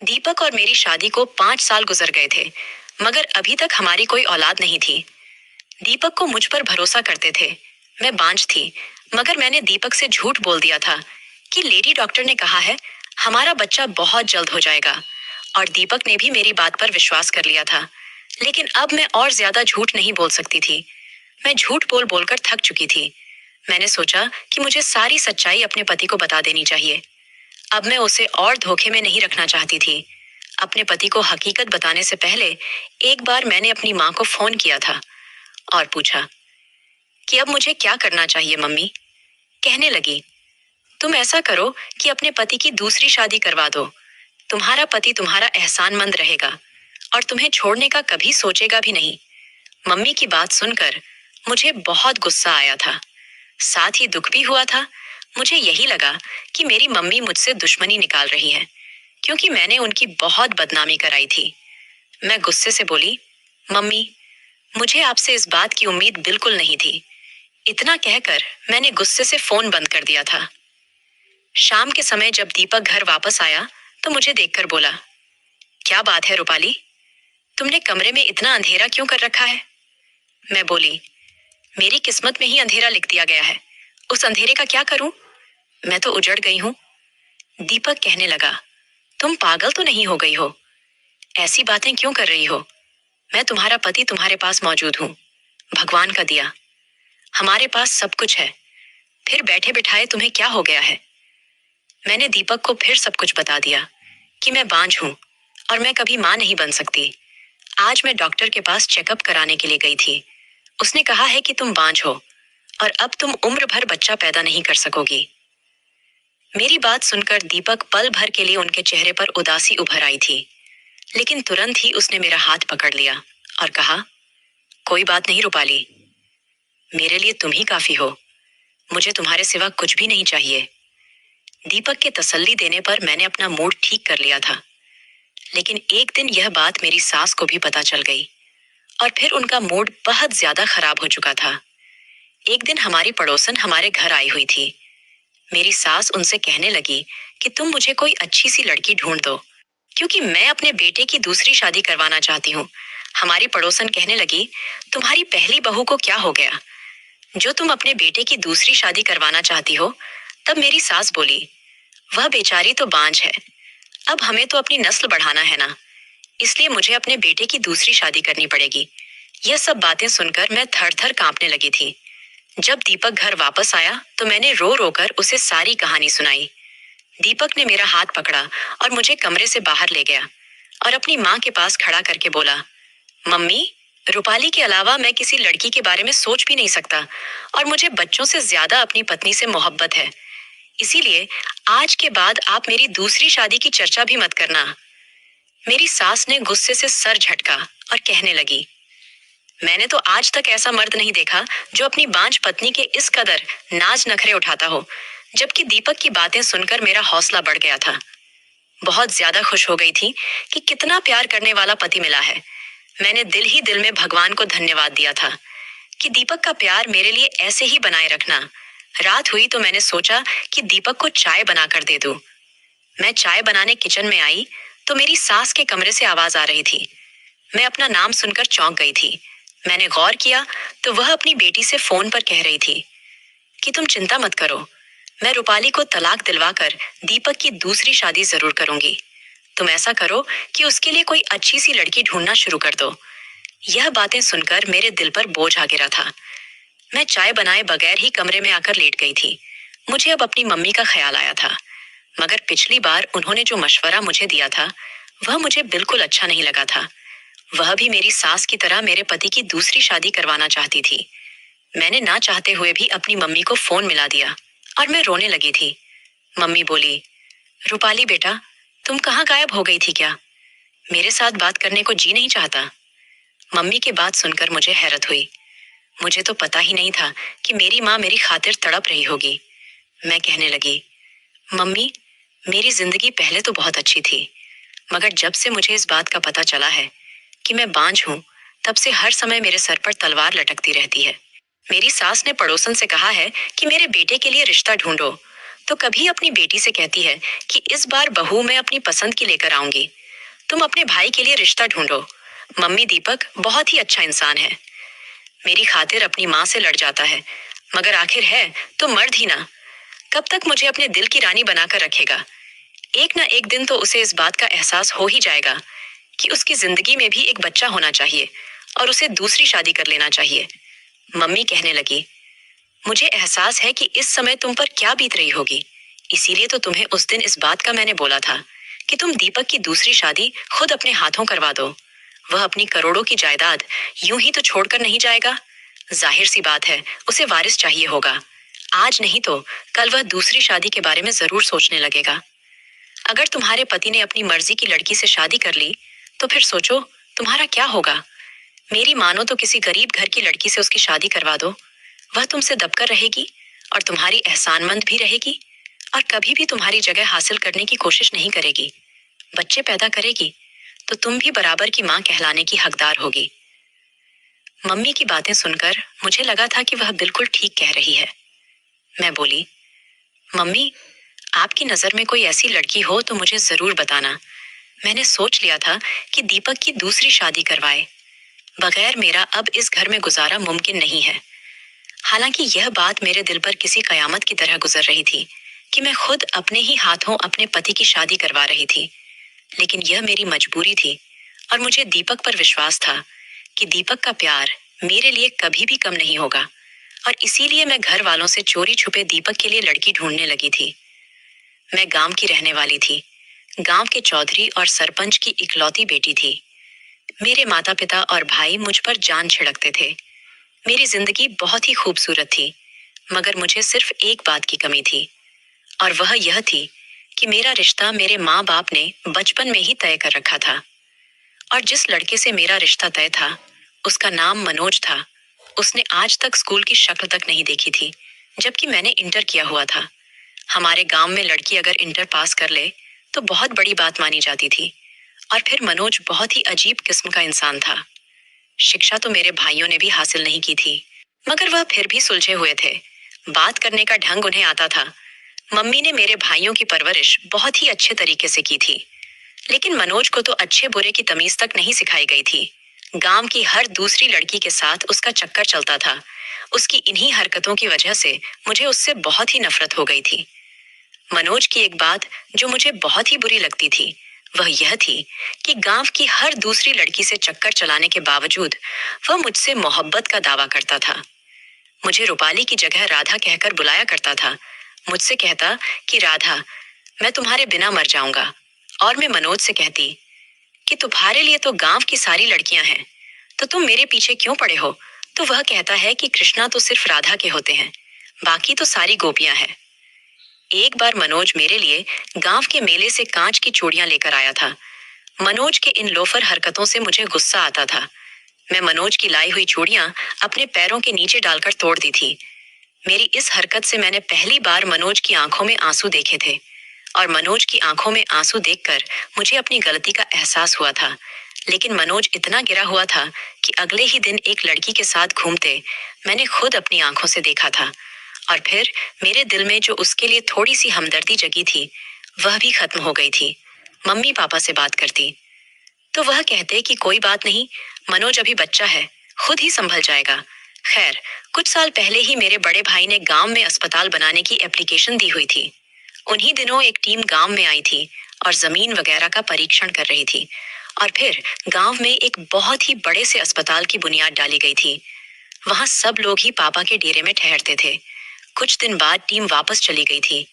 दीपक और मेरी शादी को 5 साल गुजर गए थे, मगर अभी तक हमारी कोई औलाद नहीं थी। दीपक को मुझ पर भरोसा करते थे। मैं बांझ थी, मगर मैंने दीपक से झूठ बोल दिया था कि लेडी डॉक्टर ने कहा है हमारा बच्चा बहुत जल्द हो जाएगा। और दीपक ने भी मेरी बात पर विश्वास कर लिया था। लेकिन अब मैं और ज्यादा झूठ नहीं बोल सकती थी। मैं झूठ बोल बोलकर थक चुकी थी। मैंने सोचा कि मुझे सारी सच्चाई अपने पति को बता देनी चाहिए। अब मैं उसे और धोखे में नहीं रखना चाहती थी। अपने पति को हकीकत बताने से पहले एक बार मैंने अपनी माँ को फोन किया था और पूछा कि अब मुझे क्या करना चाहिए मम्मी। कहने लगी, तुम ऐसा करो कि अपने पति की दूसरी शादी करवा दो। तुम्हारा पति तुम्हारा एहसानमंद रहेगा और तुम्हें छोड़ने का कभी सोचेगा भी नहीं। मम्मी की बात सुनकर मुझे बहुत गुस्सा आया था, साथ ही दुख भी हुआ था। मुझे यही लगा कि मेरी मम्मी मुझसे दुश्मनी निकाल रही है, क्योंकि मैंने उनकी बहुत बदनामी कराई थी। मैं गुस्से से बोली, मम्मी, मुझे आपसे इस बात की उम्मीद बिल्कुल नहीं थी। इतना कहकर मैंने गुस्से से फोन बंद कर दिया था। शाम के समय जब दीपक घर वापस आया तो मुझे देखकर बोला, क्या बात है रूपाली, तुमने कमरे में इतना अंधेरा क्यों कर रखा है? मैं बोली, मेरी किस्मत में ही अंधेरा लिख दिया गया है, उस अंधेरे का क्या करूं? मैं तो उजड़ गई हूं। दीपक कहने लगा, तुम पागल तो नहीं हो गई हो? ऐसी बातें क्यों कर रही हो? मैं तुम्हारा पति तुम्हारे पास मौजूद हूँ, भगवान का दिया। हमारे पास सब कुछ है, फिर बैठे बिठाए तुम्हें क्या हो गया है? मैंने दीपक को फिर सब कुछ बता दिया कि मैं बांझ हूँ और मैं कभी माँ नहीं बन सकती। आज मैं डॉक्टर के पास चेकअप कराने के लिए गई थी। उसने कहा है कि तुम बांझ हो और अब तुम उम्र भर बच्चा पैदा नहीं कर सकोगी। मेरी बात सुनकर दीपक पल भर के लिए उनके चेहरे पर उदासी उभर आई थी, लेकिन तुरंत ही उसने मेरा हाथ पकड़ लिया और कहा, कोई बात नहीं रूपाली, मेरे लिए तुम ही काफी हो। मुझे तुम्हारे सिवा कुछ भी नहीं चाहिए। दीपक के तसल्ली देने पर मैंने अपना मूड ठीक कर लिया था। लेकिन एक दिन यह बात मेरी सास को भी पता चल गई और फिर उनका मूड बहुत ज्यादा खराब हो चुका था। एक दिन हमारी पड़ोसन हमारे घर आई हुई थी। मेरी सास उनसे कहने लगी कि तुम मुझे कोई अच्छी सी लड़की ढूंढ दो, क्योंकि मैं अपने बेटे की दूसरी शादी करवाना चाहती हूँ। हमारी पड़ोसन कहने लगी, तुम्हारी पहली बहू को क्या हो गया जो तुम अपने बेटे की दूसरी शादी करवाना चाहती हो? तब मेरी सास बोली, वह बेचारी तो बांझ है, अब हमें तो अपनी नस्ल बढ़ाना है ना, इसलिए मुझे अपने बेटे की दूसरी शादी करनी पड़ेगी। यह सब बातें सुनकर मैं थर थर कांपने लगी थी। जब दीपक घर वापस आया तो मैंने रो रो कर उसे सारी कहानी सुनाई। दीपक ने मेरा हाथ पकड़ा और मुझे कमरे से बाहर ले गया और अपनी माँ के पास खड़ा करके बोला, मम्मी, रूपाली के अलावा मैं किसी लड़की के बारे में सोच भी नहीं सकता और मुझे बच्चों से ज्यादा अपनी पत्नी से मोहब्बत है। इसीलिए आज के बाद आप मेरी दूसरी शादी की चर्चा भी मत करना। मेरी सास ने गुस्से से सर झटका और कहने लगी, मैंने तो आज तक ऐसा मर्द नहीं देखा जो अपनी बांझ पत्नी के इस कदर नाज नखरे उठाता हो। जबकि दीपक की बातें सुनकर मेरा हौसला बढ़ गया था। बहुत ज्यादा खुश हो गई थी कि कितना प्यार करने वाला पति मिला है। मैंने दिल ही दिल में भगवान को धन्यवाद दिया था कि दीपक का प्यार मेरे लिए ऐसे ही बनाए रखना। रात हुई तो मैंने सोचा कि दीपक को चाय बनाकर दे दूं। मैं चाय बनाने किचन में आई तो मेरी सास के कमरे से आवाज आ रही थी। मैं अपना नाम सुनकर चौंक गई थी। मैंने गौर किया तो वह अपनी बेटी से फोन पर कह रही थी कि तुम चिंता मत करो, मैं रूपाली को तलाक दिलवाकर दीपक की दूसरी शादी जरूर करूंगी। तुम ऐसा करो कि उसके लिए कोई अच्छी सी लड़की ढूंढना शुरू कर दो। यह बातें सुनकर मेरे दिल पर बोझ आ गिरा था। मैं चाय बनाए बगैर ही कमरे में आकर लेट गई थी। मुझे अब अपनी मम्मी का ख्याल आया था, मगर पिछली बार उन्होंने जो मशवरा मुझे दिया था वह मुझे बिल्कुल अच्छा नहीं लगा था। वह भी मेरी सास की तरह मेरे पति की दूसरी शादी करवाना चाहती थी। मैंने ना चाहते हुए भी अपनी मम्मी को फोन मिला दिया और मैं रोने लगी थी। मम्मी बोली, रूपाली बेटा, तुम कहाँ गायब हो गई थी क्या? मेरे साथ बात करने को जी नहीं चाहता? मम्मी की बात सुनकर मुझे हैरत हुई। मुझे तो पता ही नहीं था कि मेरी माँ मेरी खातिर तड़प रही होगी। मैं कहने लगी, मम्मी, मेरी जिंदगी पहले तो बहुत अच्छी थी, मगर जब से मुझे इस बात का पता चला है कि मैं बांझ हूँ, तब से हर समय मेरे सर पर तलवार लटकती रहती है। मेरी सास ने पड़ोसन से कहा है कि मेरे बेटे के लिए रिश्ता ढूंढो, तो कभी अपनी बेटी से कहती है कि इस बार बहू मैं अपनी पसंद की लेकर आऊंगी, तुम अपने भाई के लिए रिश्ता ढूंढो। मम्मी दीपक बहुत ही अच्छा इंसान है, मेरी खातिर अपनी माँ से लड़ जाता है, मगर आखिर है तो मर्द ही ना। कब तक मुझे अपने दिल की रानी बनाकर रखेगा? एक ना एक दिन तो उसे इस बात का एहसास हो ही जाएगा कि उसकी जिंदगी में भी एक बच्चा होना चाहिए और उसे दूसरी शादी कर लेना चाहिए। मम्मी कहने लगी, मुझे एहसास है कि इस समय तुम पर क्या बीत रही होगी, इसीलिए तो तुम्हें उस दिन इस बात का मैंने बोला था कि तुम दीपक की दूसरी शादी खुद अपने हाथों करवा दो। वह अपनी करोड़ों की जायदाद यूं ही तो छोड़कर नहीं जाएगा। जाहिर सी बात है, उसे वारिस चाहिए होगा। आज नहीं तो कल वह दूसरी शादी के बारे में जरूर सोचने लगेगा। अगर तुम्हारे पति ने अपनी मर्जी की लड़की से शादी कर ली तो फिर सोचो तुम्हारा क्या होगा। मेरी मानो तो किसी गरीब घर की लड़की से उसकी शादी करवा दो। वह तुमसे दबकर रहेगी और तुम्हारी एहसानमंद भी रहेगी और कभी भी तुम्हारी जगह हासिल करने की कोशिश नहीं करेगी। बच्चे पैदा करेगी तो तुम भी बराबर की माँ कहलाने की हकदार होगी। मम्मी की बातें सुनकर मुझे लगा था कि वह बिल्कुल ठीक कह रही है। मैं बोली, मम्मी, आपकी नजर में कोई ऐसी लड़की हो तो मुझे जरूर बताना। मैंने सोच लिया था कि दीपक की दूसरी शादी करवाए। बगैर मेरा अब इस घर में गुजारा मुमकिन नहीं है। हालांकि यह बात मेरे दिल पर किसी कयामत की तरह गुजर रही थी कि मैं खुद अपने ही हाथों अपने पति की शादी करवा रही थी, लेकिन यह मेरी मजबूरी थी और मुझे दीपक पर विश्वास था कि दीपक का प्यार मेरे लिए कभी भी कम नहीं होगा और इसीलिए मैं घर वालों से चोरी छुपे दीपक के लिए लड़की ढूंढने लगी थी। मैं गांव की रहने वाली थी, गांव के चौधरी और सरपंच की इकलौती बेटी थी। मेरे माता पिता और भाई मुझ पर जान छिड़कते थे। मेरी जिंदगी बहुत ही खूबसूरत थी, मगर मुझे सिर्फ एक बात की कमी थी और वह यह थी कि मेरा रिश्ता मेरे माँ बाप ने बचपन में ही तय कर रखा था। और जिस लड़के से मेरा रिश्ता तय था उसका नाम मनोज था। उसने आज तक स्कूल की शक्ल तक नहीं देखी थी, जबकि मैंने इंटर किया हुआ था। हमारे गांव में लड़की अगर इंटर पास कर ले तो बहुत बड़ी बात मानी जाती थी। और फिर मनोज बहुत ही अजीब किस्म का इंसान था। शिक्षा तो मेरे भाइयों ने भी हासिल नहीं की थी, मगर वह फिर भी सुलझे हुए थे। बात करने का ढंग उन्हें आता था। मम्मी ने मेरे भाइयों की परवरिश बहुत ही अच्छे तरीके से की थी, लेकिन मनोज को तो अच्छे बुरे की तमीज तक नहीं सिखाई गई थी। गांव की हर दूसरी लड़की के साथ उसका चक्कर चलता था। उसकी इन्हीं हरकतों की वजह से मुझे उससे बहुत ही नफरत हो गई थी। मनोज की एक बात जो मुझे बहुत ही बुरी लगती थी वह यह थी कि गांव की हर दूसरी लड़की से चक्कर चलाने के बावजूद वह मुझसे मोहब्बत का दावा करता था। मुझे रूपाली की जगह राधा कहकर बुलाया करता था। मुझसे कहता कि राधा, मैं तुम्हारे बिना मर जाऊंगा। और मैं मनोज से कहती कि तुम्हारे लिए तो गांव की सारी लड़कियां हैं, तो तुम मेरे पीछे क्यों पड़े हो? तो वह कहता है कि कृष्णा तो सिर्फ राधा के होते हैं, बाकी तो सारी गोपियां हैं। एक बार मनोज मेरे लिए गांव के मेले से कांच की चूड़ियां लेकर आया था। मनोज के इन लोफर हरकतों से मुझे गुस्सा आता था। मैं मनोज की लाई हुई चूड़ियां अपने पैरों के नीचे डालकर तोड़ दी थी। मेरी इस हरकत से मैंने पहली बार मनोज की आंखों में आंसू देखे थे और मनोज की आंखों में आंसू देखकर मुझे अपनी गलती का एहसास हुआ था। लेकिन मनोज इतना गिरा हुआ था कि अगले ही दिन एक लड़की के साथ घूमते मैंने खुद अपनी आंखों से देखा था। और फिर मेरे दिल में जो उसके लिए थोड़ी सी हमदर्दी जगी थी वह भी खत्म हो गई थी। मम्मी पापा से बात करती तो वह कहते कि कोई बात नहीं, मनोज अभी बच्चा है, खुद ही संभल जाएगा। खैर, कुछ साल पहले ही मेरे बड़े भाई ने गांव में अस्पताल बनाने की एप्लीकेशन दी हुई थी। उन्हीं दिनों एक टीम गांव में आई थी और जमीन वगैरह का परीक्षण कर रही थी। और फिर गांव में एक बहुत ही बड़े से अस्पताल की बुनियाद डाली गई थी। वहां सब लोग ही पापा के डेरे में ठहरते थे। कुछ दिन बाद टीम वापस चली गई थी,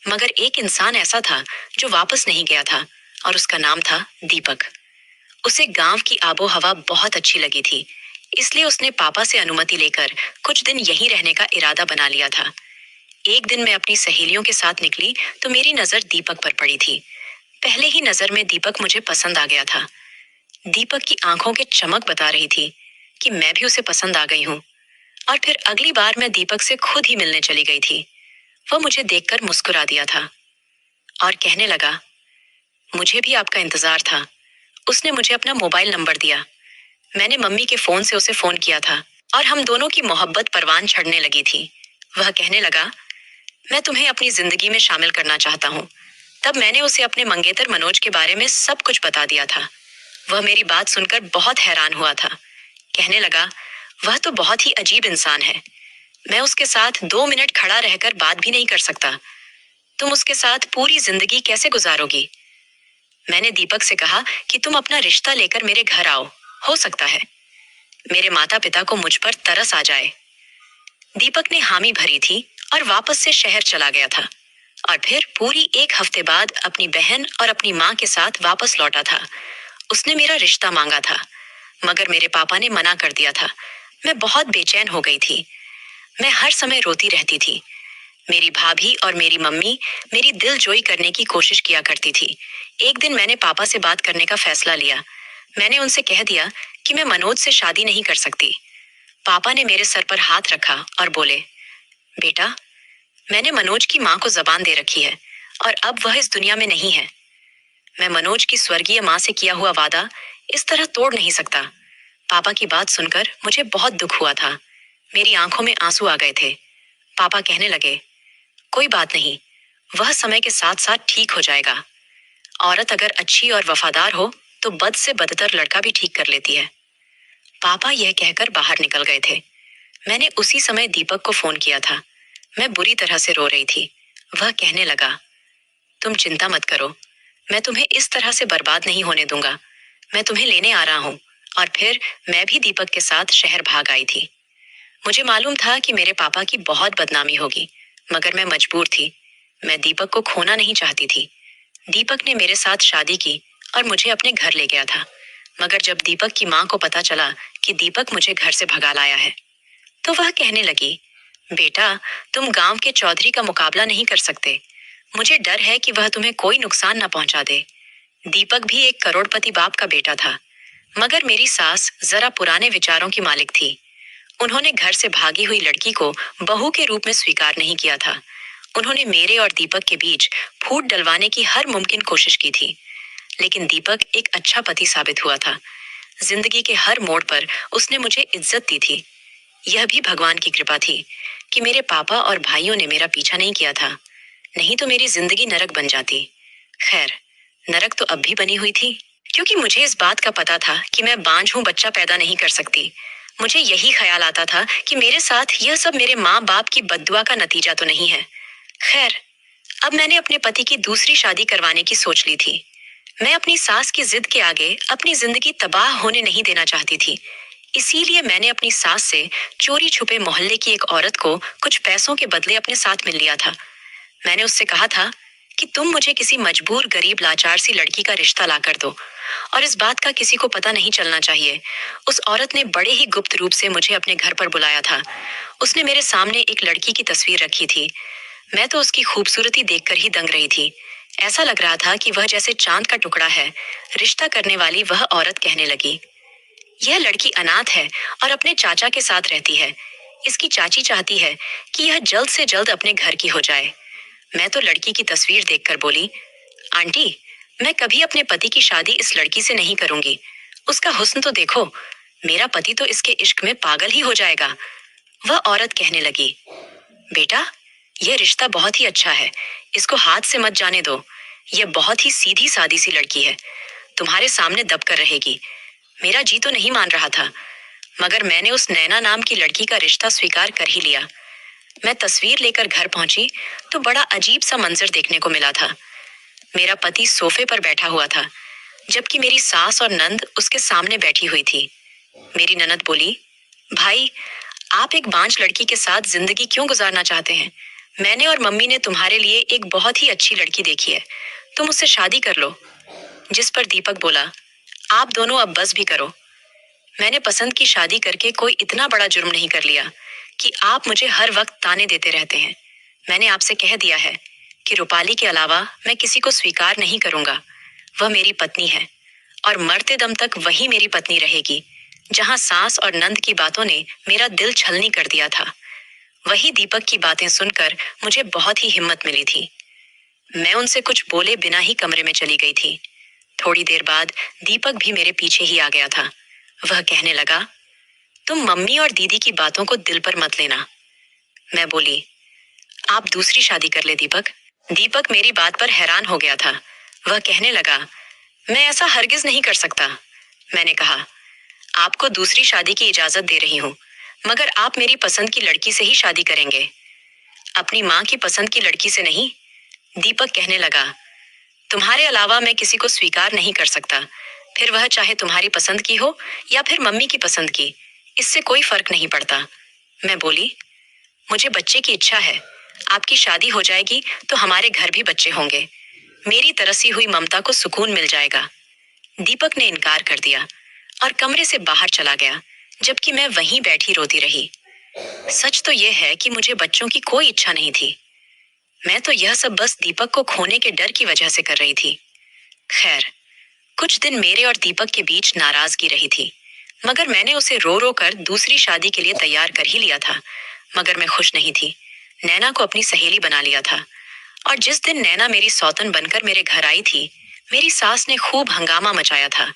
मगर एक इंसान ऐसा था जो वापस नहीं गया था और उसका नाम था दीपक। उसे गांव की आबो हवा बहुत अच्छी लगी थी, इसलिए उसने पापा से अनुमति लेकर कुछ दिन यहीं रहने का इरादा बना लिया था। एक दिन मैं अपनी सहेलियों के साथ निकली तो मेरी नजर दीपक पर पड़ी थी। पहले ही नजर में दीपक मुझे पसंद आ गया था। दीपक की आंखों की चमक बता रही थी कि मैं भी उसे पसंद आ गई हूँ। और फिर अगली बार मैं दीपक से खुद ही मिलने चली गई थी। वह मुझे देखकर मुस्कुरा दिया था और कहने लगा, मुझे भी आपका इंतजार था। उसने मुझे अपना मोबाइल नंबर दिया। मैंने मम्मी के फोन से उसे फोन किया था और हम दोनों की मोहब्बत परवान चढ़ने लगी थी। वह कहने लगा, मैं तुम्हें अपनी जिंदगी में शामिल करना चाहता हूँ। तब मैंने उसे अपने मंगेतर मनोज के बारे में सब कुछ बता दिया था। वह मेरी बात सुनकर बहुत हैरान हुआ था। कहने लगा, वह तो बहुत ही अजीब इंसान है। मैं उसके साथ 2 मिनट खड़ा रहकर बात भी नहीं कर सकता। तुम उसके साथ पूरी जिंदगी कैसे गुजारोगी? मैंने दीपक से कहा कि तुम अपना रिश्ता लेकर मेरे घर आओ। हो सकता है मेरे माता पिता को मुझ पर तरस आ जाए। दीपक ने हामी भरी थी और वापस से शहर चला गया था और फिर पूरी 1 हफ्ते बाद अपनी बहन और अपनी माँ के साथ वापस लौटा था। उसने मेरा रिश्ता मांगा था, मगर मेरे पापा ने मना कर दिया था। मैं बहुत बेचैन हो गई थी। मैं हर समय रोती रहती थी। मेरी भाभी और मेरी मम्मी मेरी दिलजोई करने की कोशिश किया करती थी। एक दिन मैंने पापा से बात करने का फैसला लिया। मैंने उनसे कह दिया कि मैं मनोज से शादी नहीं कर सकती। पापा ने मेरे सर पर हाथ रखा और बोले, बेटा, मैंने मनोज की माँ को जबान दे रखी है और अब वह इस दुनिया में नहीं है। मैं मनोज की स्वर्गीय माँ से किया हुआ वादा इस तरह तोड़ नहीं सकता। पापा की बात सुनकर मुझे बहुत दुख हुआ था। मेरी आंखों में आंसू आ गए थे। पापा कहने लगे, कोई बात नहीं, वह समय के साथ साथ ठीक हो जाएगा। औरत अगर अच्छी और वफादार हो तो बद से बदतर लड़का भी ठीक कर लेती है। पापा यह कहकर बाहर निकल गए थे। मैंने उसी समय दीपक को फोन किया था। मैं बुरी तरह से रो रही थी। वह कहने लगा, तुम चिंता मत करो, मैं तुम्हें इस तरह से बर्बाद नहीं होने दूंगा। मैं तुम्हें लेने आ रहा हूँ। और फिर मैं भी दीपक के साथ शहर भाग आई थी। मुझे मालूम था कि मेरे पापा की बहुत बदनामी होगी, मगर मैं मजबूर थी। मैं दीपक को खोना नहीं चाहती थी। दीपक ने मेरे साथ शादी की और मुझे अपने घर ले गया था। मगर जब दीपक की माँ को पता चला कि दीपक मुझे घर से भगा लाया है, तो वह कहने लगी, बेटा, तुम गांव के चौधरी का मुकाबला नहीं कर सकते। मुझे डर है कि वह तुम्हें कोई नुकसान न पहुंचा दे। दीपक भी एक करोड़पति बाप का बेटा था, मगर मेरी सास जरा पुराने विचारों की मालिक थी। उन्होंने घर से भागी हुई लड़की को बहू के रूप में स्वीकार नहीं किया था। उन्होंने मेरे और दीपक के बीच फूट डलवाने की हर मुमकिन कोशिश की थी। लेकिन दीपक एक अच्छा पति साबित हुआ था। जिंदगी के हर मोड़ पर उसने मुझे इज्जत दी थी। यह भी भगवान की कृपा थी कि मेरे पापा और भाइयों ने मेरा पीछा नहीं किया था, नहीं तो मेरी जिंदगी नरक बन जाती। खैर, नरक तो अब भी बनी हुई थी, क्योंकि मुझे इस बात का पता था कि मैं बांझ हूं, बच्चा पैदा नहीं कर सकती। मुझे यही ख्याल आता था कि मेरे साथ यह सब मेरे माँ बाप की बद्दुआ का नतीजा तो नहीं है। खैर, अब मैंने अपने पति की दूसरी शादी करवाने की सोच ली थी। मैं अपनी सास की जिद के आगे अपनी जिंदगी तबाह होने नहीं देना चाहती थी। इसीलिए मैंने अपनी सास से चोरी छुपे मोहल्ले की एक औरत को कुछ पैसों के बदले अपने साथ मिल लिया था। मैंने उससे कहा था कि तुम मुझे किसी मजबूर गरीब लाचार सी लड़की का रिश्ता ला कर दो और इस बात का किसी को पता नहीं चलना चाहिए। उस औरत ने बड़े ही गुप्त रूप से मुझे अपने घर पर बुलाया था। उसने मेरे सामने एक लड़की की तस्वीर रखी थी। मैं तो उसकी खूबसूरती देखकर ही दंग रही थी। ऐसा लग रहा था कि वह जैसे चांद का टुकड़ा है। रिश्ता करने वाली वह औरत कहने लगी, यह लड़की अनाथ है और अपने चाचा के साथ रहती है। इसकी चाची चाहती है कि यह जल्द से जल्द अपने घर की हो जाए। मैं तो लड़की की तस्वीर देखकर बोली, आंटी, मैं कभी अपने पति की शादी इस लड़की से नहीं करूंगी। उसका हुस्न तो देखो, मेरा पति तो इसके इश्क में पागल ही हो जाएगा। वह औरत कहने लगी, बेटा, यह रिश्ता बहुत ही अच्छा है, इसको हाथ से मत जाने दो। यह बहुत ही सीधी सादी सी लड़की है, तुम्हारे सामने दब कर रहेगी। मेरा जी तो नहीं मान रहा था, मगर मैंने उस नैना नाम की लड़की का रिश्ता स्वीकार कर ही लिया। मैं तस्वीर लेकर घर पहुंची तो बड़ा अजीब सा मंजर देखने को मिला था। मेरा पति सोफे पर बैठा हुआ था, जबकि मेरी सास और नंद उसके सामने बैठी हुई थी। मेरी ननद बोली, भाई, आप एक बांझ लड़की के साथ जिंदगी क्यों गुजारना चाहते हैं? मैंने और मम्मी ने तुम्हारे लिए एक बहुत ही अच्छी लड़की देखी है, तुम उससे शादी कर लो। जिस पर दीपक बोला, आप दोनों अब बस भी करो। मैंने पसंद की शादी करके कोई इतना बड़ा जुर्म नहीं कर लिया कि आप मुझे हर वक्त ताने देते रहते हैं। मैंने आपसे कह दिया है कि रूपाली के अलावा मैं किसी को स्वीकार नहीं करूंगा। वह मेरी पत्नी है और मरते दम तक वही मेरी पत्नी रहेगी। जहां सास और नंद की बातों ने मेरा दिल छलनी कर दिया था, वही दीपक की बातें सुनकर मुझे बहुत ही हिम्मत मिली थी। मैं उनसे कुछ बोले बिना ही कमरे में चली गई थी। थोड़ी देर बाद दीपक भी मेरे पीछे ही आ गया था। वह कहने लगा, तुम मम्मी और दीदी की बातों को दिल पर मत लेना। मैं बोली, आप दूसरी शादी कर ले दीपक। दीपक मेरी बात पर हैरान हो गया था। वह कहने लगा, मैं ऐसा हरगिज नहीं कर सकता। मैंने कहा, आपको दूसरी शादी की इजाजत दे रही हूँ, मगर आप मेरी पसंद की लड़की से ही शादी करेंगे, अपनी माँ की पसंद की लड़की से नहीं। दीपक कहने लगा, तुम्हारे अलावा मैं किसी को स्वीकार नहीं कर सकता, फिर वह चाहे तुम्हारी पसंद की हो या फिर मम्मी की पसंद की, इससे कोई फर्क नहीं पड़ता। मैं बोली, मुझे बच्चे की इच्छा है, आपकी शादी हो जाएगी तो हमारे घर भी बच्चे होंगे, मेरी तरसी हुई ममता को सुकून मिल जाएगा। दीपक ने इनकार कर दिया और कमरे से बाहर चला गया, जबकि मैं वहीं बैठी रोती रही। सच तो यह है कि मुझे बच्चों की कोई इच्छा नहीं थी। मैं तो यह सब बस दीपक को खोने के डर की वजह से कर रही थी। खैर, कुछ दिन मेरे और दीपक के बीच नाराजगी रही थी, मगर मैंने उसे रो रो कर दूसरी शादी के लिए तैयार कर ही लिया था। मगर मैं खुश नहीं थी। नैना को अपनी सहेली बना लिया था, और जिस दिन नैना मेरी सौतन बनकर मेरे घर आई थी, मेरी सास ने खूब हंगामा मचाया था।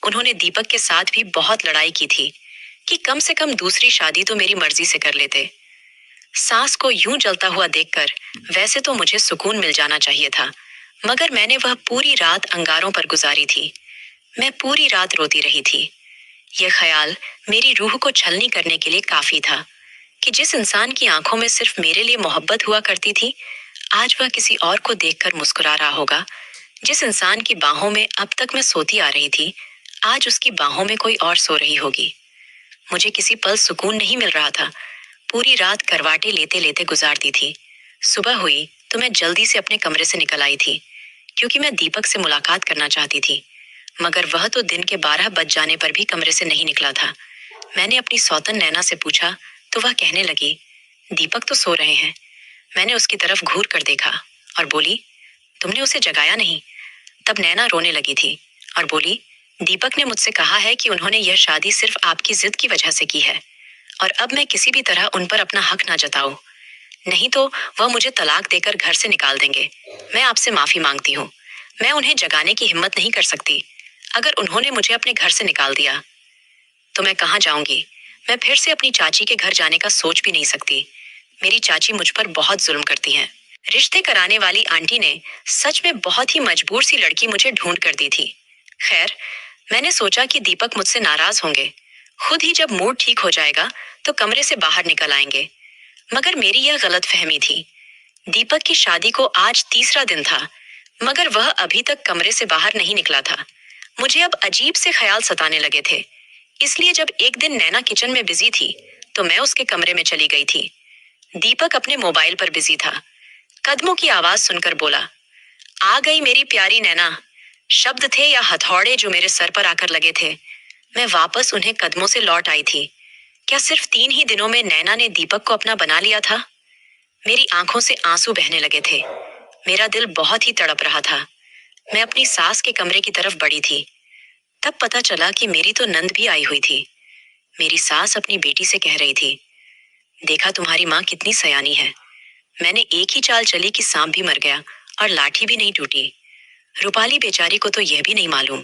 उन्होंने दीपक के साथ भी बहुत लड़ाई की थी कि कम से कम दूसरी शादी तो मेरी मर्जी से कर लेते। सास को यूं जलता हुआ देखकर वैसे तो मुझे सुकून मिल जाना चाहिए था, मगर मैंने वह पूरी रात अंगारों पर गुजारी थी। मैं पूरी रात रोती रही थी। यह ख्याल मेरी रूह को छलनी करने के लिए काफी था कि जिस इंसान की आंखों में सिर्फ मेरे लिए मोहब्बत हुआ करती थी, आज वह किसी और को देखकर मुस्कुरा रहा होगा। जिस इंसान की बाहों में अब तक मैं सोती आ रही थी, आज उसकी बाहों में कोई और सो रही होगी। मुझे किसी पल सुकून नहीं मिल रहा था। पूरी रात करवाटे लेते लेते गुजारती थी। सुबह हुई तो मैं जल्दी से अपने कमरे से निकल आई थी, क्योंकि मैं दीपक से मुलाकात करना चाहती थी। मगर वह तो दिन के 12 बज जाने पर भी कमरे से नहीं निकला था। मैंने अपनी सौतन नैना से पूछा तो वह कहने लगी, दीपक तो सो रहे हैं। मैंने उसकी तरफ घूर कर देखा और बोली, तुमने उसे जगाया नहीं? तब नैना रोने लगी थी और बोली, दीपक ने मुझसे कहा है कि उन्होंने यह शादी सिर्फ आपकी जिद की वजह से की है, और अब मैं किसी भी तरह उन पर अपना हक ना जताऊं, नहीं तो वह मुझे तलाक देकर घर से निकाल देंगे। मैं आपसे माफी मांगती हूँ। मैं उन्हें जगाने की हिम्मत नहीं कर सकती। अगर उन्होंने मुझे अपने घर से निकाल दिया तो मैं कहाँ जाऊंगी? मैं फिर से अपनी चाची के घर जाने का सोच भी नहीं सकती। मेरी चाची मुझ पर बहुत जुल्म करती हैं। रिश्ते कराने वाली आंटी ने सच में बहुत ही मजबूर सी लड़की मुझे ढूंढ कर दी थी। खैर, मैंने सोचा कि दीपक मुझसे नाराज होंगे। खुद ही जब मूड ठीक हो जाएगा तो कमरे से बाहर निकल आएंगे। मगर मेरी यह गलतफहमी थी। दीपक की शादी को आज तीसरा दिन था, मगर वह अभी तक कमरे से बाहर नहीं निकला था। मुझे अब अजीब से ख्याल सताने लगे थे। इसलिए जब एक दिन नैना किचन में बिजी थी तो मैं उसके कमरे में चली गई थी। दीपक अपने मोबाइल पर बिजी था। कदमों की आवाज सुनकर बोला, आ गई मेरी प्यारी नैना। शब्द थे या हथौड़े जो मेरे सर पर आकर लगे थे। मैं वापस उन्हें कदमों से लौट आई थी। क्या सिर्फ 3 ही दिनों में नैना ने दीपक को अपना बना लिया था? मेरी आंखों से आंसू बहने लगे थे। मेरा दिल बहुत ही तड़प रहा था। मैं अपनी सास के कमरे की तरफ बढ़ी थी। तब पता चला कि मेरी तो नंद भी आई हुई थी। मेरी सास अपनी बेटी से कह रही थी, देखा तुम्हारी माँ कितनी सयानी है। मैंने एक ही चाल चली कि सांप भी मर गया और लाठी भी नहीं टूटी। रूपाली बेचारी को तो यह भी नहीं मालूम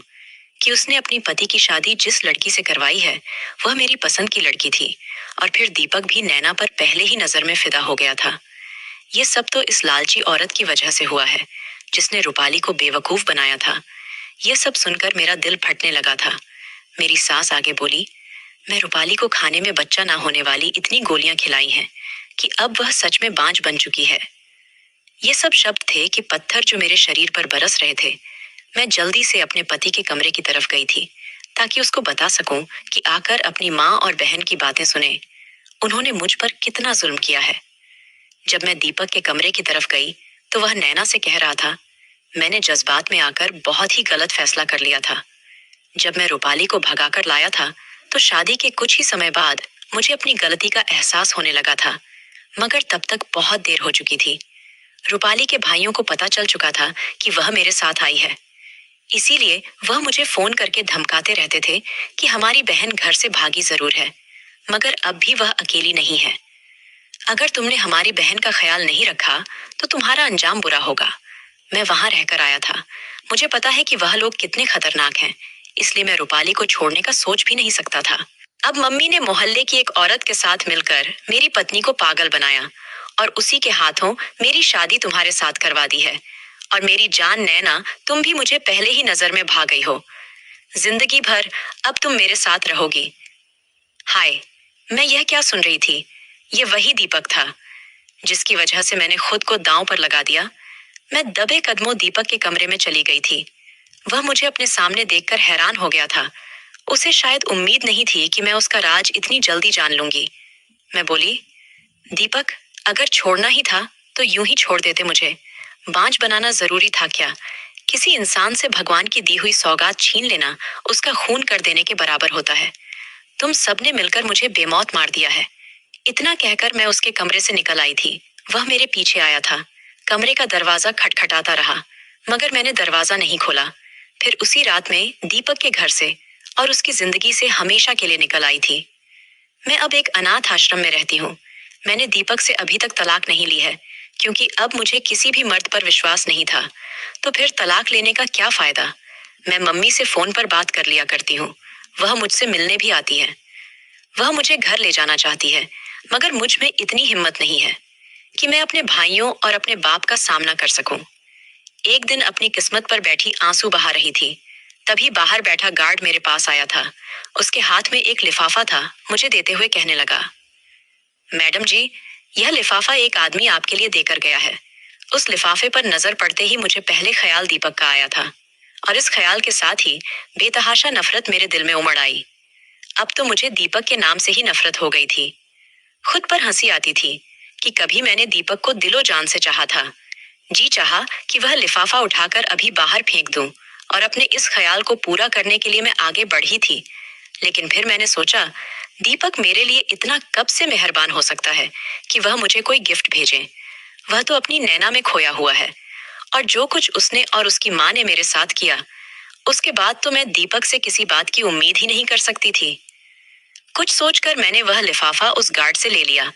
कि उसने अपनी पति की शादी जिस लड़की से करवाई है वह मेरी पसंद की लड़की थी, और फिर दीपक भी नैना पर पहले ही नजर में फिदा हो गया था। ये सब तो इस लालची औरत की वजह से हुआ है, जिसने रूपाली को बेवकूफ बनाया था। यह सब सुनकर मेरा दिल फटने लगा था। मेरी सास आगे बोली, मैं रूपाली को खाने में बच्चा ना होने वाली इतनी गोलियां खिलाई हैं कि अब वह सच में बांझ बन चुकी है। ये सब शब्द थे कि पत्थर जो मेरे शरीर पर बरस रहे थे। मैं जल्दी से अपने पति के कमरे की तरफ गई थी ताकि उसको बता सकूं कि आकर अपनी माँ और बहन की बातें सुने। उन्होंने मुझ पर कितना जुल्म किया है। जब मैं दीपक के कमरे की तरफ गई तो वह नैना से कह रहा था, मैंने जज्बात में आकर बहुत ही गलत फैसला कर लिया था। जब मैं रूपाली को भगाकर लाया था तो शादी के कुछ ही समय बाद मुझे अपनी गलती का एहसास होने लगा था, मगर तब तक बहुत देर हो चुकी थी। रूपाली के भाइयों को पता चल चुका था कि वह मेरे साथ आई है। इसीलिए वह मुझे फोन करके धमकाते रहते थे कि हमारी बहन घर से भागी जरूर है, मगर अब भी वह अकेली नहीं है। अगर तुमने हमारी बहन का ख्याल नहीं रखा तो तुम्हारा अंजाम बुरा होगा। मैं वहां रहकर आया था। मुझे पता है कि वह लोग कितने खतरनाक हैं, इसलिए मैं रूपाली को छोड़ने का सोच भी नहीं सकता था। अब मम्मी ने मोहल्ले की एक औरत के साथ मिलकर मेरी पत्नी को पागल बनाया और उसी के हाथों मेरी शादी तुम्हारे साथ करवा दी है। और मेरी जान नैना, तुम भी मुझे पहले ही नजर में भा गई हो। जिंदगी भर अब तुम मेरे साथ रहोगी। हाय, मैं यह क्या सुन रही थी? ये वही दीपक था जिसकी वजह से मैंने खुद को दांव पर लगा दिया। मैं दबे कदमों दीपक के कमरे में चली गई थी। वह मुझे अपने सामने देखकर हैरान हो गया था। उसे शायद उम्मीद नहीं थी कि मैं उसका राज इतनी जल्दी जान लूंगी। मैं बोली, दीपक, अगर छोड़ना ही था तो यूं ही छोड़ देते मुझे। बांझ बनाना जरूरी था क्या? किसी इंसान से भगवान की दी हुई सौगात छीन लेना उसका खून कर देने के बराबर होता है। तुम सबने मिलकर मुझे बेमौत मार दिया है। इतना कहकर मैं उसके कमरे से निकल आई थी। वह मेरे पीछे आया था। कमरे का दरवाजा खटखटाता रहा, मगर मैंने दरवाजा नहीं खोला। फिर उसी रात में दीपक के घर से और उसकी जिंदगी से हमेशा के लिए निकल आई थी। मैं अब एक अनाथ आश्रम में रहती हूँ। मैंने दीपक से अभी तक तलाक नहीं ली है, क्योंकि अब मुझे किसी भी मर्द पर विश्वास नहीं था। तो फिर तलाक लेने का क्या फायदा? मैं मम्मी से फोन पर बात कर लिया करती हूँ। वह मुझसे मिलने भी आती है। वह मुझे घर ले जाना चाहती है, मगर मुझ में इतनी हिम्मत नहीं है कि मैं अपने भाइयों और अपने बाप का सामना कर सकूं। एक दिन अपनी किस्मत पर बैठी आंसू बहा रही थी, तभी बाहर बैठा गार्ड मेरे पास आया था। उसके हाथ में एक लिफाफा था। मुझे देते हुए कहने लगा, मैडम जी, यह लिफाफा एक आदमी आपके लिए देकर गया है। उस लिफाफे पर नजर पड़ते ही मुझे पहले ख्याल दीपक का आया था, और इस ख्याल के साथ ही बेतहाशा नफरत मेरे दिल में उमड़ आई। अब तो मुझे दीपक के नाम से ही नफरत हो गई थी। खुद पर हंसी आती थी कि कभी मैंने दीपक को दिलो जान से चाहा था। जी चाहा कि वह लिफाफा उठाकर अभी बाहर फेंक दूं, और अपने इस ख्याल को पूरा करने के लिए मैं आगे बढ़ी थी। लेकिन फिर मैंने सोचा, दीपक मेरे लिए इतना कब से मेहरबान हो सकता है कि वह मुझे कोई गिफ्ट भेजे? वह तो अपनी नैना में खोया हुआ है, और जो कुछ उसने और उसकी माँ ने मेरे साथ किया, उसके बाद तो मैं दीपक से किसी बात की उम्मीद ही नहीं कर सकती थी। कुछ सोचकर मैंने वह लिफाफा उस गार्ड से ले लिया,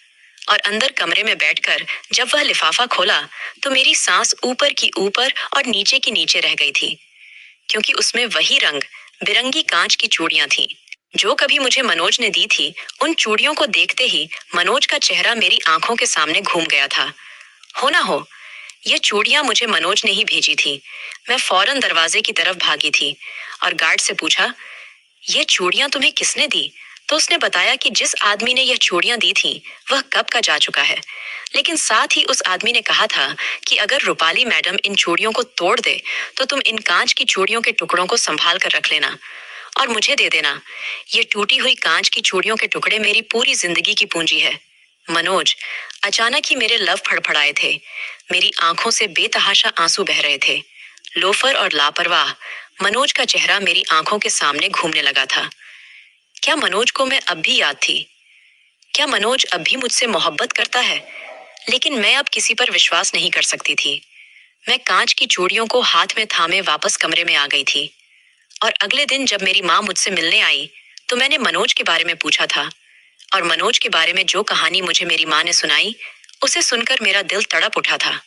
और अंदर कमरे में बैठकर जब वह लिफाफा खोला तो मेरी सांस ऊपर की ऊपर और नीचे की नीचे रह गई थी, क्योंकि उसमें वही रंग बिरंगी कांच की चूड़ियां थीं जो कभी मुझे मनोज ने दी थी। उन चूड़ियों को देखते ही मनोज का चेहरा मेरी आंखों के सामने घूम गया था। हो ना हो, ये चूड़ियां मुझे मनोज ने ही भेजी थी। मैं फौरन दरवाजे की तरफ भागी थी और गार्ड से पूछा, ये चूड़ियां तुम्हें किसने दी? तो उसने बताया कि जिस आदमी ने यह चूड़ियां दी थी वह कब का जा चुका है, लेकिन साथ ही उस आदमी ने कहा था कि अगर रूपाली मैडम इन चूड़ियों को तोड़ दे तो तुम इन कांच की चूड़ियों के टुकड़ों को संभाल कर रख लेना और मुझे दे देना। ये टूटी हुई कांच की चूड़ियों के टुकड़े मेरी पूरी जिंदगी की पूंजी है। मनोज, अचानक ही मेरे लव फड़फड़ाए थे। मेरी आंखों से बेतहाशा आंसू बह रहे थे। लोफर और लापरवाह मनोज का चेहरा मेरी आंखों के सामने घूमने लगा था। क्या मनोज को मैं अब भी याद थी? क्या मनोज अब भी मुझसे मोहब्बत करता है? लेकिन मैं अब किसी पर विश्वास नहीं कर सकती थी। मैं कांच की चूड़ियों को हाथ में थामे वापस कमरे में आ गई थी। और अगले दिन जब मेरी माँ मुझसे मिलने आई तो मैंने मनोज के बारे में पूछा था, और मनोज के बारे में जो कहानी मुझे मेरी माँ ने सुनाई, उसे सुनकर मेरा दिल तड़प उठा था।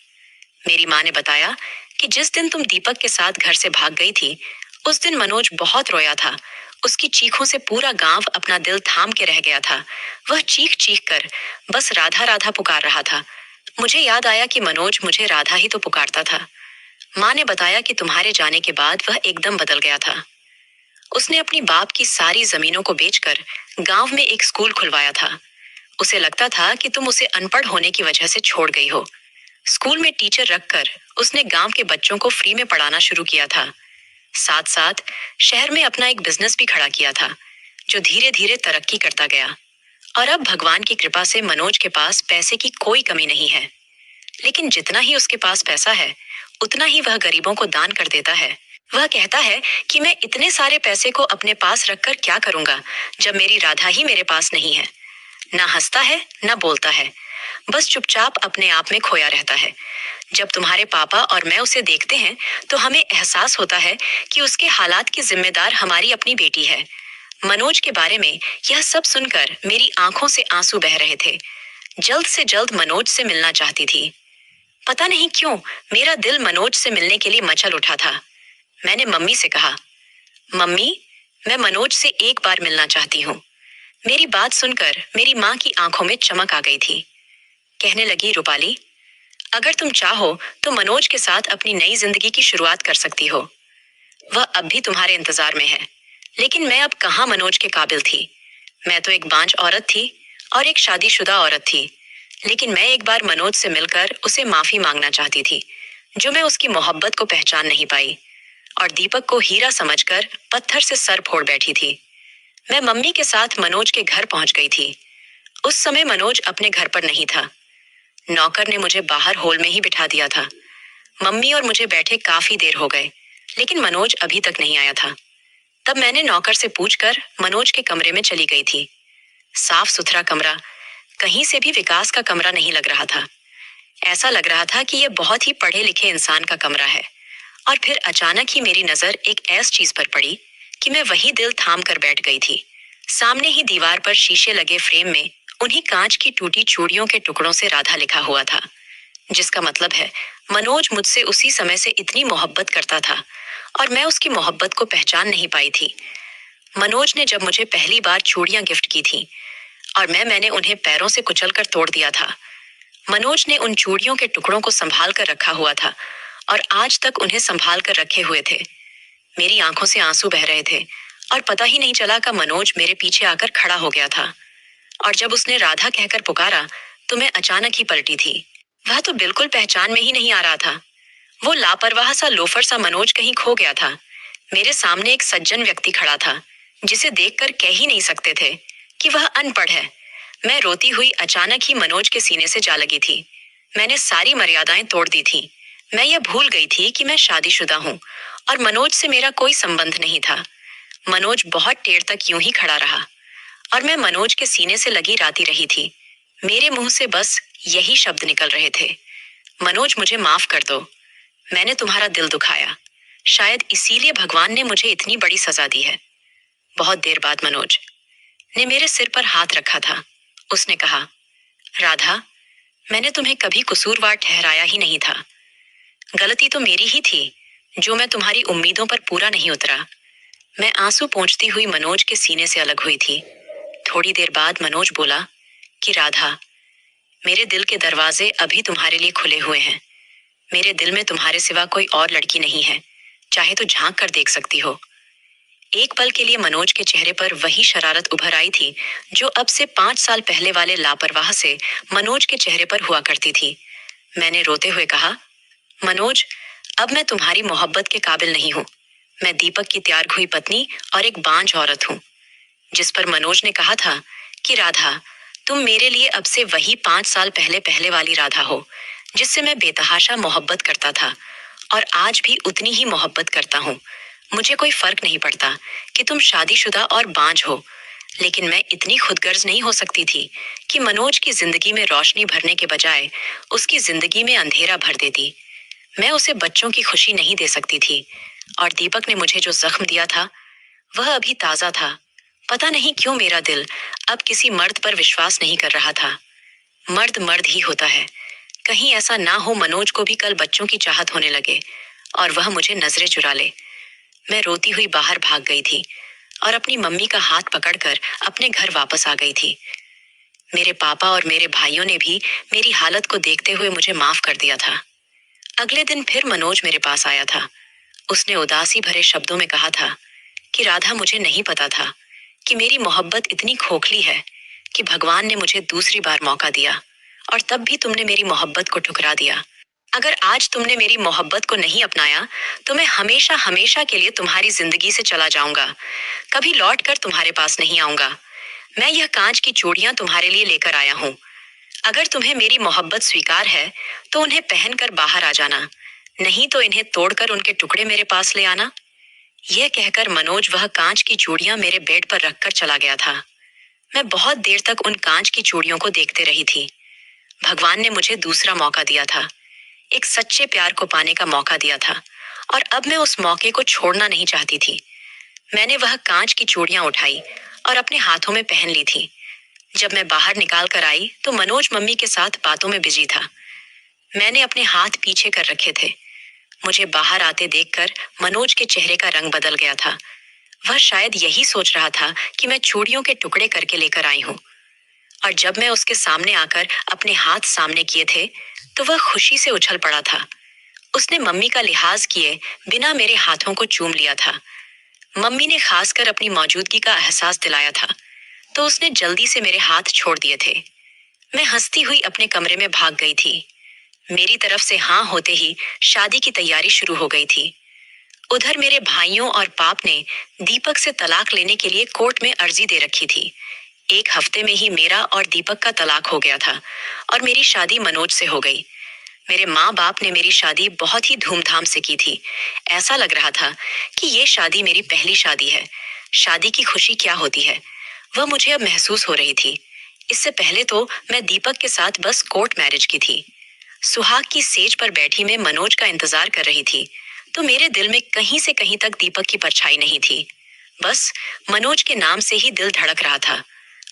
मेरी माँ ने बताया कि जिस दिन तुम दीपक के साथ घर से भाग गई थी, उस दिन मनोज बहुत रोया था। उसकी चीखों से पूरा गांव अपना दिल थाम के रह गया था। वह चीख चीख कर बस राधा राधा पुकार रहा था। मुझे याद आया कि मनोज मुझे राधा ही तो पुकारता था। माँ ने बताया कि तुम्हारे जाने के बाद वह एकदम बदल गया था। उसने अपनी बाप की सारी जमीनों को बेचकर गांव में एक स्कूल खुलवाया था। उसे लगता था कि तुम उसे अनपढ़ होने की वजह से छोड़ गई हो। स्कूल में टीचर रखकर उसने गांव के बच्चों को फ्री में पढ़ाना शुरू किया था। साथ साथ शहर में अपना एक बिजनेस भी खड़ा किया था, जो धीरे धीरे तरक्की करता गया। और अब भगवान की कृपा से मनोज के पास पैसे की कोई कमी नहीं है। लेकिन जितना ही उसके पास पैसा है, उतना ही वह गरीबों को दान कर देता है। वह कहता है कि मैं इतने सारे पैसे को अपने पास रखकर क्या करूंगा, जब मेरी राधा ही मेरे पास नहीं है। ना हंसता है, ना बोलता है, बस चुपचाप अपने आप में खोया रहता है। जब तुम्हारे पापा और मैं उसे देखते हैं तो हमें एहसास होता है कि उसके हालात की जिम्मेदार हमारी अपनी बेटी है। मनोज के बारे में यह सब सुनकर मेरी आंखों से आंसू बह रहे थे। जल्द से जल्द मनोज से मिलना चाहती थी। पता नहीं क्यों मेरा दिल मनोज से मिलने के लिए मचल उठा था। मैंने मम्मी से कहा, मम्मी, मैं मनोज से एक बार मिलना चाहती हूँ। मेरी बात सुनकर मेरी माँ की आंखों में चमक आ गई थी। कहने लगी, रूपाली, अगर तुम चाहो तो मनोज के साथ अपनी नई जिंदगी की शुरुआत कर सकती हो। वह अब भी तुम्हारे इंतजार में है। लेकिन मैं अब कहाँ मनोज के काबिल थी। मैं तो एक बांझ औरत थी और एक शादीशुदा औरत थी। लेकिन मैं एक बार मनोज से मिलकर उसे माफी मांगना चाहती थी, जो मैं उसकी मोहब्बत को पहचान नहीं पाई और दीपक को हीरा समझकर पत्थर से सर फोड़ बैठी थी। मैं मम्मी के साथ मनोज के घर पहुंच गई थी। उस समय मनोज अपने घर पर नहीं था। नौकर ने मुझे बाहर हॉल में ही बिठा दिया था। मम्मी और मुझे बैठे काफी देर हो गए, लेकिन मनोज अभी तक नहीं आया था। तब मैंने नौकर से पूछकर मनोज के कमरे में चली गई थी। साफ सुथरा कमरा, कहीं से भी विकास का कमरा नहीं लग रहा था। ऐसा लग रहा था कि यह बहुत ही पढ़े लिखे इंसान का कमरा है। और फिर अचानक ही मेरी नजर एक ऐसी चीज पर पड़ी कि मैं वही दिल थाम कर बैठ गई थी। सामने ही दीवार पर शीशे लगे फ्रेम में उन्हीं कांच की टूटी चूड़ियों के टुकड़ों से राधा लिखा हुआ था, जिसका मतलब है मनोज मुझसे उसी समय से इतनी मोहब्बत करता था और मैं उसकी मोहब्बत को पहचान नहीं पाई थी। मनोज ने जब मुझे पहली बार चूड़ियां गिफ्ट की थी और मैंने उन्हें पैरों से कुचलकर तोड़ दिया था। मनोज ने उन चूड़ियों के टुकड़ों को संभाल कर रखा हुआ था और आज तक उन्हें संभाल कर रखे हुए थे। मेरी आंखों से आंसू बह रहे थे और पता ही नहीं चला कि मनोज मेरे पीछे आकर खड़ा हो गया था। और जब उसने राधा कहकर पुकारा तो मैं अचानक ही पलटी थी। वह तो बिल्कुल पहचान में ही नहीं आ रहा था। वो लापरवाह सा लोफर सा मनोज कहीं खो गया था। मेरे सामने एक सज्जन व्यक्ति खड़ा था, जिसे देखकर कह ही नहीं सकते थे कि वह अनपढ़ है। मैं रोती हुई अचानक ही मनोज के सीने से जा लगी थी। मैंने सारी मर्यादाएं तोड़ दी थी। मैं यह भूल गई थी कि मैं शादीशुदा हूँ और मनोज से मेरा कोई संबंध नहीं था। मनोज बहुत देर तक यूं ही खड़ा रहा और मैं मनोज के सीने से लगी राती रही थी। मेरे मुंह से बस यही शब्द निकल रहे थे, मनोज मुझे माफ कर दो, मैंने तुम्हारा दिल दुखाया। शायद इसीलिए भगवान ने मुझे इतनी बड़ी सजा दी है। बहुत देर बाद मनोज ने मेरे सिर पर हाथ रखा था। उसने कहा, राधा, मैंने तुम्हें कभी कसूरवार ठहराया ही नहीं था। गलती तो मेरी ही थी, जो मैं तुम्हारी उम्मीदों पर पूरा नहीं उतरा। मैं आंसू पोंछती हुई मनोज के सीने से अलग हुई थी। थोड़ी देर बाद मनोज बोला कि राधा, मेरे दिल के दरवाजे अभी तुम्हारे लिए खुले हुए हैं। मेरे दिल में तुम्हारे सिवा कोई और लड़की नहीं है, चाहे तो झांक कर देख सकती हो। एक पल के लिए मनोज के चेहरे पर वही शरारत उभर आई थी, जो अब से 5 साल पहले वाले लापरवाह से मनोज के चेहरे पर हुआ करती थी। मैंने रोते हुए कहा, मनोज, अब मैं तुम्हारी मोहब्बत के काबिल नहीं हूँ। मैं दीपक की त्याग हुई पत्नी और एक बांझ औरत हूँ। जिस पर मनोज ने कहा था कि राधा, तुम मेरे लिए अब से वही 5 साल पहले पहले वाली राधा हो, जिससे मैं बेतहाशा मोहब्बत करता था और आज भी उतनी ही मोहब्बत करता हूँ। मुझे कोई फर्क नहीं पड़ता कि तुम शादीशुदा और बांझ हो, लेकिन मैं इतनी खुदगर्ज नहीं हो सकती थी कि मनोज की जिंदगी में रोशनी भरने के बजाय उसकी जिंदगी में अंधेरा भर देती। मैं उसे बच्चों की खुशी नहीं दे सकती थी और दीपक ने मुझे जो जख्म दिया था वह अभी ताजा था। पता नहीं क्यों मेरा दिल अब किसी मर्द पर विश्वास नहीं कर रहा था। मर्द मर्द ही होता है। कहीं ऐसा ना हो मनोज को भी कल बच्चों की चाहत होने लगे और वह मुझे नजरें चुरा ले। मैं रोती हुई बाहर भाग गई थी और अपनी मम्मी का हाथ पकड़कर अपने घर वापस आ गई थी। मेरे पापा और मेरे भाइयों ने भी मेरी हालत को देखते हुए मुझे माफ कर दिया था। अगले दिन फिर मनोज मेरे पास आया था। उसने उदासी भरे शब्दों में कहा था कि राधा, मुझे नहीं पता था कि मेरी मोहब्बत इतनी खोखली है कि भगवान ने मुझे दूसरी बार मौका दिया और तब भी तुमने मेरी मोहब्बत को ठुकरा दिया। अगर आज तुमने मेरी मोहब्बत को नहीं अपनाया तो मैं हमेशा हमेशा के लिए तुम्हारी जिंदगी से चला जाऊंगा। कभी लौट कर तुम्हारे पास नहीं आऊंगा। मैं यह कांच की चूड़ियां तुम्हारे लिए लेकर आया हूँ। अगर तुम्हें मेरी मोहब्बत स्वीकार है तो उन्हें पहनकर बाहर आ जाना, नहीं तो इन्हें तोड़कर उनके टुकड़े मेरे पास ले आना। यह कहकर मनोज वह कांच की चूड़ियां मेरे बेड पर रखकर चला गया था। मैं बहुत देर तक उन कांच की चूड़ियों को देखते रही थी। भगवान ने मुझे दूसरा मौका दिया था, एक सच्चे प्यार को पाने का मौका दिया था और अब मैं उस मौके को छोड़ना नहीं चाहती थी। मैंने वह कांच की चूड़ियां उठाई और अपने हाथों में पहन ली थी। जब मैं बाहर निकाल कर आई तो मनोज मम्मी के साथ बातों में बिजी था। मैंने अपने हाथ पीछे कर रखे थे। मुझे बाहर आते देखकर मनोज के चेहरे का रंग बदल गया था। वह शायद यही सोच रहा था कि मैं चूड़ियों के टुकड़े करके लेकर आई हूँ। और जब मैं उसके सामने आकर अपने हाथ सामने किए थे तो वह खुशी से उछल पड़ा था। उसने मम्मी का लिहाज किए बिना मेरे हाथों को चूम लिया था। मम्मी ने खासकर अपनी मौजूदगी का एहसास दिलाया था, तो उसने जल्दी से मेरे हाथ छोड़ दिए थे। मैं हंसती हुई अपने कमरे में भाग गई थी। मेरी तरफ से हाँ होते ही शादी की तैयारी शुरू हो गई थी। उधर मेरे भाइयों और बाप ने दीपक से तलाक लेने के लिए कोर्ट में अर्जी दे रखी थी। एक हफ्ते में ही मेरा और दीपक का तलाक हो गया था और मेरी शादी मनोज से हो गई। मेरे माँ बाप ने मेरी शादी बहुत ही धूमधाम से की थी। ऐसा लग रहा था कि ये शादी मेरी पहली शादी है। शादी की खुशी क्या होती है, वह मुझे अब महसूस हो रही थी। इससे पहले तो मैं दीपक के साथ बस कोर्ट मैरिज की थी। सुहाग की सेज पर बैठी मैं मनोज का इंतजार कर रही थी, तो मेरे दिल में कहीं से कहीं तक दीपक की परछाई नहीं थी। बस मनोज के नाम से ही दिल धड़क रहा था।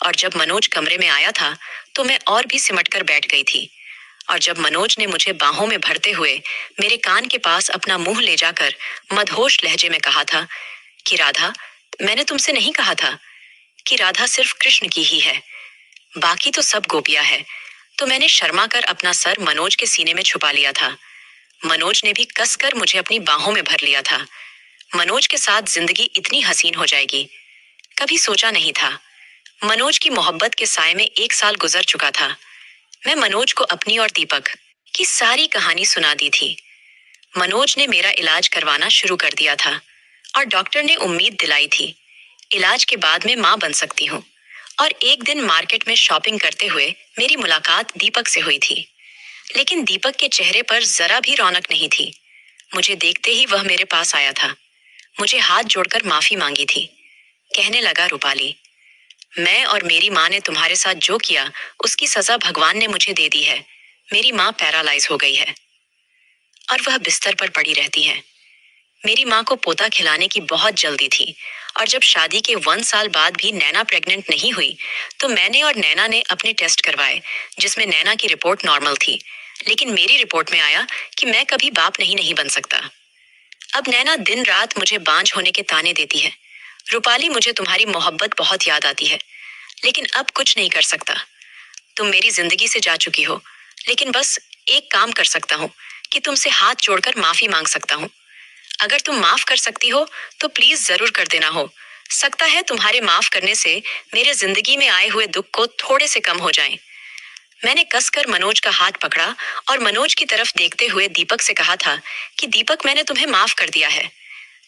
और जब मनोज कमरे में आया था तो मैं और भी सिमट कर बैठ गई थी। और जब मनोज ने मुझे बाहों में भरते हुए मेरे कान के पास अपना मुंह ले जाकर मदहोश लहजे में कहा था कि राधा, मैंने तुमसे नहीं कहा था कि राधा सिर्फ कृष्ण की ही है, बाकी तो सब गोपियां है। तो मैंने शर्मा कर अपना सर मनोज के सीने में छुपा लिया था। मनोज ने भी कसकर मुझे अपनी बाहों में भर लिया था। मनोज के साथ जिंदगी इतनी हसीन हो जाएगी, कभी सोचा नहीं था। मनोज की मोहब्बत के साए में 1 साल गुजर चुका था। मैं मनोज को अपनी और दीपक की सारी कहानी सुना दी थी। मनोज ने मेरा इलाज करवाना शुरू कर दिया था और डॉक्टर ने उम्मीद दिलाई थी, इलाज के बाद मैं मां बन सकती हूँ। और एक दिन मार्केट में शॉपिंग करते हुए मेरी मुलाकात दीपक से हुई थी। लेकिन दीपक के चेहरे पर जरा भी रौनक नहीं थी। मुझे देखते ही वह मेरे पास आया था। मुझे हाथ जोड़कर माफी मांगी थी। कहने लगा, रूपाली, मैं और मेरी माँ ने तुम्हारे साथ जो किया उसकी सजा भगवान ने मुझे दे दी है। मेरी माँ पैरालाइज हो गई है और वह बिस्तर पर पड़ी रहती है। मेरी माँ को पोता खिलाने की बहुत जल्दी थी और जब शादी के 1 साल बाद भी नैना प्रेग्नेंट नहीं हुई तो मैंने और नैना ने अपने टेस्ट करवाए, जिसमें नैना की रिपोर्ट नॉर्मल थी। लेकिन मेरी रिपोर्ट में आया कि मैं कभी बाप नहीं बन सकता। अब नैना दिन रात मुझे बांझ होने के ताने देती है। रूपाली, मुझे तुम्हारी मोहब्बत बहुत याद आती है, लेकिन अब कुछ नहीं कर सकता। तुम मेरी जिंदगी से जा चुकी हो, लेकिन बस एक काम कर सकता हूँ कि तुमसे हाथ जोड़कर माफी मांग सकता हूँ। अगर तुम माफ कर सकती हो तो प्लीज जरूर कर देना। हो सकता है तुम्हारे माफ करने से मेरे जिंदगी में आए हुए दुख को थोड़े से कम हो जाए। मैंने कसकर मनोज का हाथ पकड़ा और मनोज की तरफ देखते हुए दीपक से कहा था कि दीपक, मैंने तुम्हें माफ कर दिया है।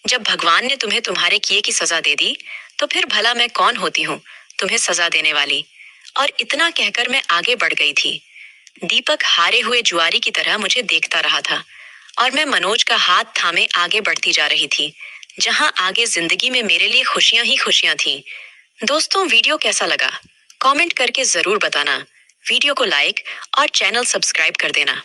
जब भगवान ने तुम्हें तुम्हारे किए की सजा दे दी तो फिर भला मैं कौन होती हूँ तुम्हें सजा देने वाली। और इतना कहकर मैं आगे बढ़ गई थी। दीपक हारे हुए जुआरी की तरह मुझे देखता रहा था और मैं मनोज का हाथ थामे आगे बढ़ती जा रही थी, जहां आगे जिंदगी में मेरे लिए खुशियां ही खुशियां थीं। दोस्तों, वीडियो कैसा लगा कमेंट करके जरूर बताना। वीडियो को लाइक और चैनल सब्सक्राइब कर देना।